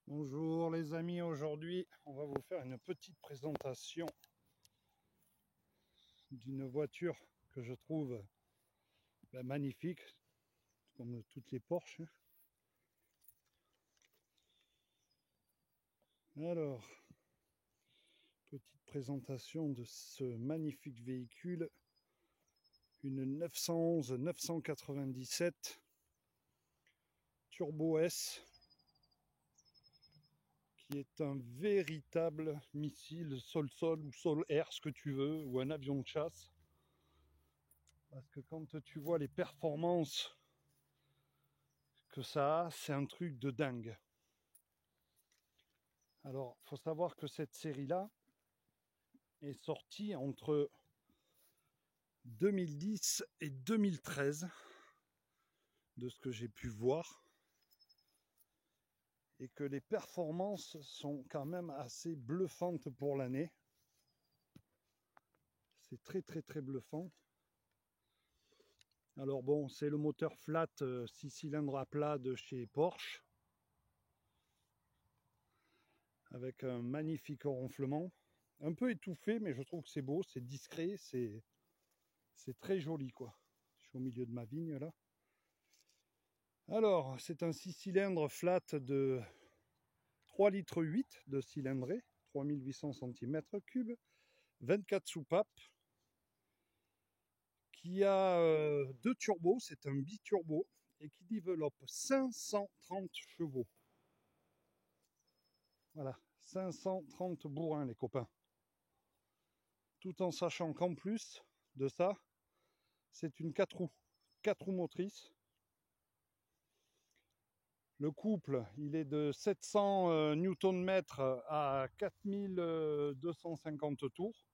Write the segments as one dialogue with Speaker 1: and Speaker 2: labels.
Speaker 1: Bonjour les amis, aujourd'hui on va vous faire une petite présentation d'une voiture que je trouve magnifique, comme toutes les Porsche. Alors, petite présentation de ce magnifique véhicule, une 911-997 Turbo S, qui est un véritable missile sol-sol ou sol-air, ce que tu veux, ou un avion de chasse. Parce que quand tu vois les performances que ça a, c'est un truc de dingue. Alors, il faut savoir que cette série-là est sortie entre 2010 et 2013, de ce que j'ai pu voir, et que les performances sont quand même assez bluffantes pour l'année. C'est très très très bluffant. Alors bon, c'est le moteur flat 6 cylindres à plat de chez Porsche, avec un magnifique ronflement, un peu étouffé, mais je trouve que c'est beau, c'est discret, c'est très joli quoi. Je suis au milieu de ma vigne là. Alors, c'est un 6 cylindres flat de 3,8 litres de cylindrée, 3800 cm3, 24 soupapes, qui a deux turbos, c'est un biturbo, et qui développe 530 chevaux. Voilà, 530 bourrins les copains. Tout en sachant qu'en plus de ça, c'est une 4 roues motrices. Le couple, il est de 700 Nm à 4250 tours.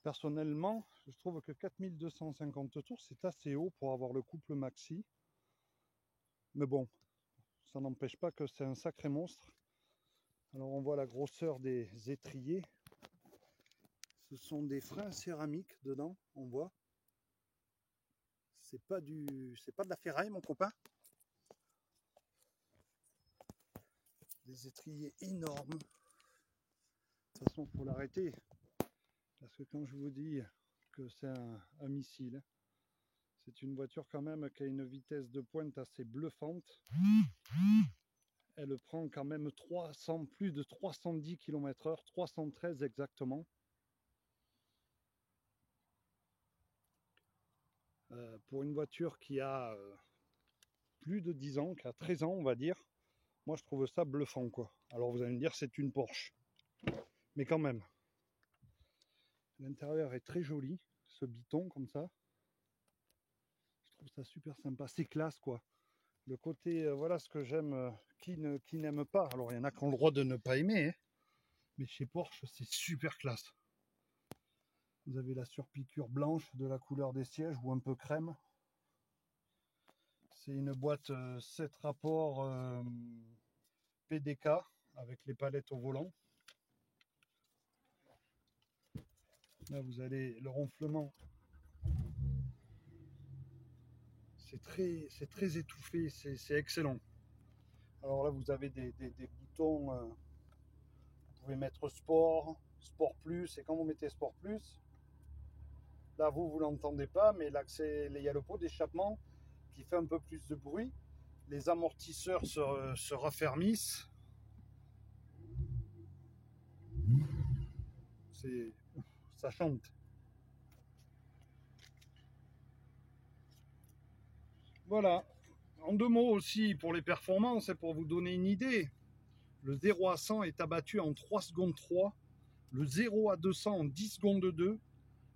Speaker 1: Personnellement, je trouve que 4250 tours, c'est assez haut pour avoir le couple maxi. Mais bon, ça n'empêche pas que c'est un sacré monstre. Alors on voit la grosseur des étriers. Ce sont des freins céramiques dedans, on voit. C'est pas de la ferraille, mon copain. Des étriers énormes. De toute façon, il faut l'arrêter. Parce que quand je vous dis que c'est un missile, c'est une voiture quand même qui a une vitesse de pointe assez bluffante. Elle prend quand même plus de 310 km/h, 313 exactement. Pour une voiture qui a plus de 10 ans, qui a 13 ans on va dire, moi je trouve ça bluffant quoi. Alors vous allez me dire c'est une Porsche, mais quand même. L'intérieur est très joli, ce biton comme ça. Je trouve ça super sympa, c'est classe quoi. Le côté, voilà ce que j'aime, qui n'aime pas. Alors il y en a qui ont le droit de ne pas aimer, hein, mais chez Porsche c'est super classe. Vous avez la surpiqûre blanche de la couleur des sièges ou un peu crème. C'est une boîte 7 rapports PDK avec les palettes au volant. Là vous avez le ronflement. C'est très étouffé, c'est excellent. Alors là vous avez des boutons, vous pouvez mettre sport, sport plus, et quand vous mettez sport plus, là vous l'entendez pas, mais là il y a le pot d'échappement qui fait un peu plus de bruit. Les amortisseurs se raffermissent. Ça chante. Voilà. En deux mots aussi pour les performances et pour vous donner une idée, le 0 à 100 est abattu en 3 secondes 3, le 0 à 200 en 10 secondes 2,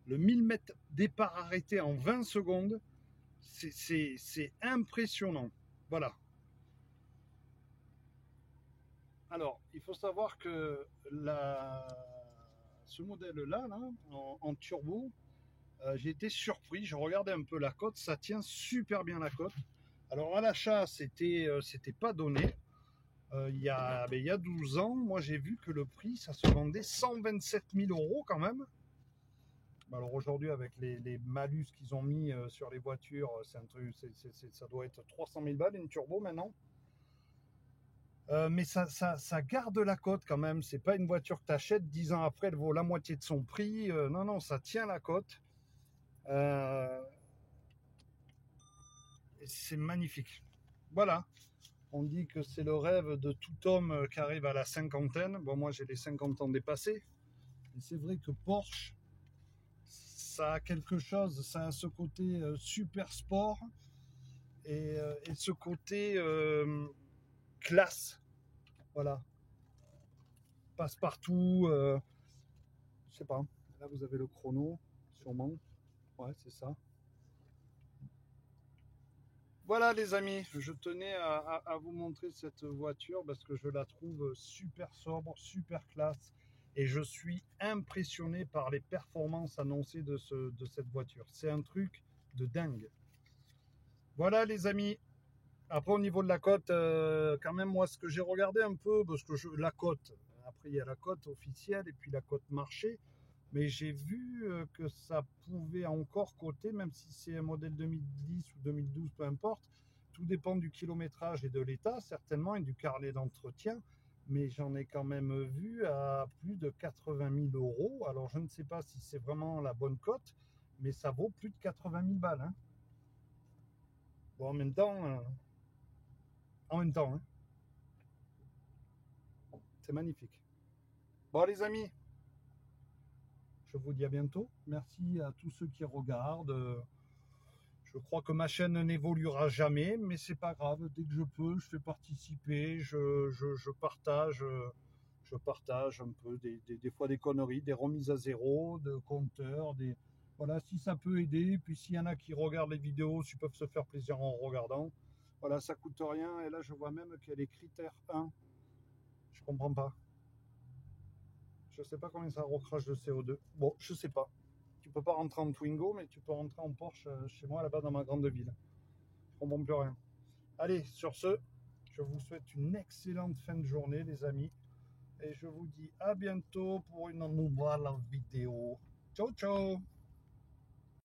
Speaker 1: le 1000 mètres départ arrêté en 20 secondes. C'est impressionnant. Voilà. Alors, il faut savoir que ce modèle-là, là, en turbo, j'ai été surpris. Je regardais un peu la cote, ça tient super bien la cote. Alors à l'achat, c'était pas donné. Il y a 12 ans, moi j'ai vu que le prix, ça se vendait 127 000 € quand même. Alors aujourd'hui, avec les malus qu'ils ont mis sur les voitures, c'est un truc, ça doit être 300 000 balles une turbo maintenant. Mais ça garde la cote quand même. C'est pas une voiture que tu achètes 10 ans après, elle vaut la moitié de son prix. Non, non, ça tient la cote. C'est magnifique. Voilà. On dit que c'est le rêve de tout homme qui arrive à la cinquantaine. Bon, moi j'ai les 50 ans dépassés. Et c'est vrai que Porsche, ça a quelque chose, ça a ce côté super sport et ce côté classe. Voilà. Passe-partout. Je sais pas. Là, vous avez le chrono, sûrement. Ouais, c'est ça. Voilà, les amis, je tenais à vous montrer cette voiture parce que je la trouve super sobre, super classe et je suis impressionné par les performances annoncées de cette voiture. C'est un truc de dingue. Voilà, les amis. Après, au niveau de la cote, quand même, moi, ce que j'ai regardé un peu, parce que la cote, après, il y a la cote officielle et puis la cote marché. Mais j'ai vu que ça pouvait encore coter, même si c'est un modèle 2010 ou 2012, peu importe. Tout dépend du kilométrage et de l'état, certainement, et du carnet d'entretien. Mais j'en ai quand même vu à plus de 80 000 euros. Alors, je ne sais pas si c'est vraiment la bonne cote, mais ça vaut plus de 80 000 balles. Hein. Bon, en même temps, hein, c'est magnifique. Bon, les amis, je vous dis à bientôt. Merci à tous ceux qui regardent. Je crois que ma chaîne n'évoluera jamais, mais c'est pas grave. Dès que je peux, je fais participer, je partage un peu des fois des conneries, des remises à zéro, de compteurs, voilà, si ça peut aider. Puis s'il y en a qui regardent les vidéos, ils peuvent se faire plaisir en regardant. Voilà, ça coûte rien. Et là, je vois même qu'il y a les critères 1. Je comprends pas. Je sais pas combien ça recrache de CO2. Bon, je sais pas. Tu peux pas rentrer en Twingo, mais tu peux rentrer en Porsche chez moi là-bas dans ma grande ville. Je comprends plus rien. Allez, sur ce, je vous souhaite une excellente fin de journée, les amis. Et je vous dis à bientôt pour une nouvelle vidéo. Ciao, ciao!